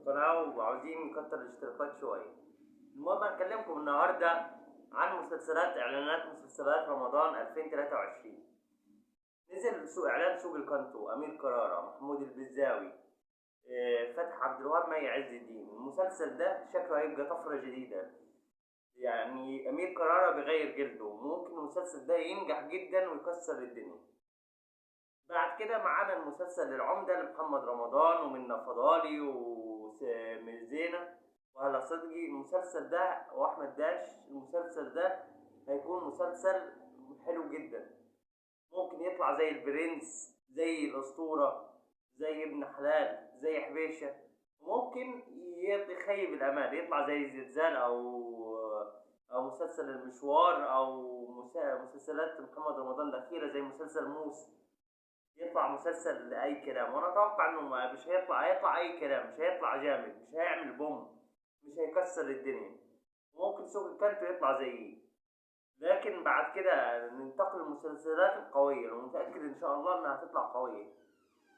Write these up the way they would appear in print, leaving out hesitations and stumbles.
القناة وعاوزين نكتر الاشتراكات شوية. المهم هنكلمكم النهاردة عن إعلانات مسلسلات رمضان 2023. نزل إعلان سوق الكانتو، أمير كرارة، محمود البزاوي، فتحي عبد الوهاب، مي عز الدين. المسلسل ده شكله هيبقى طفرة جديدة، يعني أمير كرارة بيغير جلده، ممكن المسلسل ده ينجح جدا ويكسر الدنيا. بعد كده معانا المسلسل العمدة لمحمد رمضان ومنى فضالي وزينة وهلا صدقي. المسلسل ده وأحمد داش، المسلسل ده هيكون مسلسل حلو جدا، ممكن يطلع زي البرنس، زي الأسطورة، زي ابن حلال، زي حبيشة. ممكن يخيب الأمال، يطلع زي الزلزال أو مسلسل المشوار أو مسلسلات محمد رمضان الأخيرة زي مسلسل موسى. يطلع مسلسل اي كلام، وانا اتوقع انه مش هيطلع اي كلام، مش هيطلع جامد، مش هيعمل بوم، مش هيكسر الدنيا. ممكن سوق الكانتو يطلع زيه، لكن بعد كده ننتقل للمسلسلات القوية، ومتأكد ان شاء الله انها هتطلع قوية.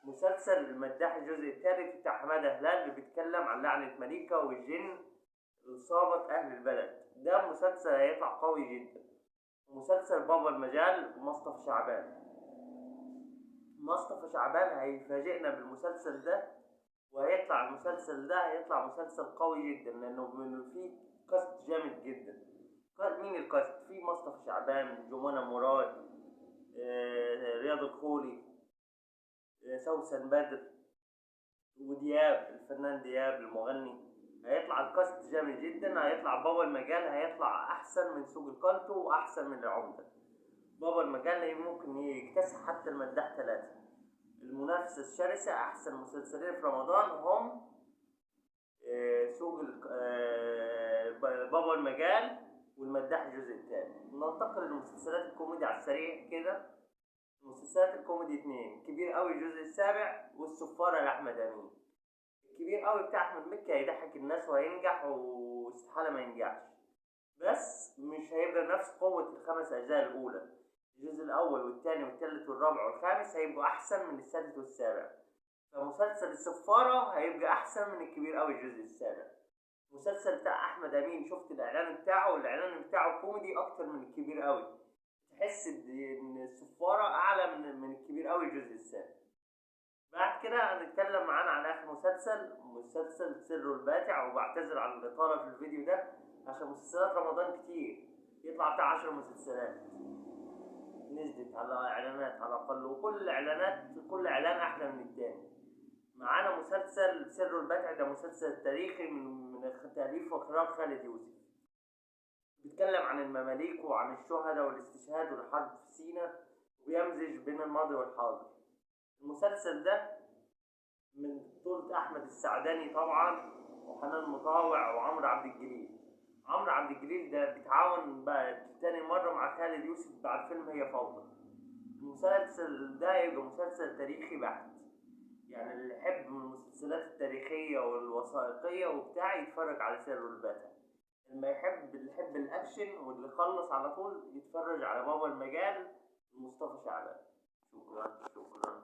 مسلسل المداح الجزء الثالث بتاع حمادة هلال، اللي بيتكلم عن لعنة مليكة والجن اللي صابت اهل البلد. ده مسلسل هيطلع قوي جدا. ومسلسل بابا المجال مصطفى شعبان هيفاجئنا بالمسلسل ده، وهيطلع المسلسل ده هيطلع مسلسل قوي جدا، لانه فيه كاست جامد جدا. مين الكاست؟ فيه مصطفى شعبان، جمانة مراد، رياض الخولي، سوسن بدر، ودياب، الفنان دياب المغني. هيطلع الكاست جامد جدا. هيطلع بابا المجال، هيطلع احسن من سوق الكانتو واحسن من العمدة. بابا المجال ممكن يكتسح حتى المداح 3. المنافسة الشرسة. أحسن مسلسلين في رمضان هم بابا المجال والمداح الجزء الثاني. ننتقل للمسلسلات الكوميدي على السريع كده. مسلسلات الكوميدي 2: كبير قوي الجزء السابع، والسفارة لأحمد أمين. الكبير قوي بتاع أحمد مكي هيضحك الناس وهينجح، واستحالة ما ينجحش، بس مش هيبقى نفس قوة ال5 أجزاء الأولى. الجزء الأول والثاني والثالث والرابع والخامس هيبقوا أحسن من السادس والسابع. فمسلسل السفارة هيبقى أحسن من الكبير أوي الجزء السابع. مسلسل بتاع أحمد أمين، شفت الإعلان بتاعه كوميدي أكتر من الكبير أوي. تحس إن السفارة أعلى من الكبير أوي الجزء السابع. بعد كده هنتكلم معانا عن آخر مسلسل سر الباتع. وبعتذر عن الإطالة في الفيديو ده عشان مسلسلات رمضان كتير، يطلع بتاع 10 مسلسلات نزلت على اعلانات على الاقل، وكل اعلان احلى من التاني. معانا مسلسل سر البتع، ده مسلسل تاريخي من تاليف واخراج خالد يوسف. بيتكلم عن المماليك وعن الشهداء والاستشهاد والحرب في سيناء، وبيمزج بين الماضي والحاضر. المسلسل ده من بطولة احمد السعداني طبعا، وحنان مطاوع، وعمرو عبد الجليل. عمرو عبد الجليل ده بيتعاون بقى تاني مرة مع خالد يوسف بعد فيلم هي فوضى. المسلسل ده يبقى مسلسل تاريخي بحت، يعني اللي يحب من المسلسلات التاريخية والوثائقية وبتاع يتفرج على سر الباتع. اللي يحب الأكشن واللي يخلص على طول يتفرج على بابا المجال ومصطفى شعبان. شكرا.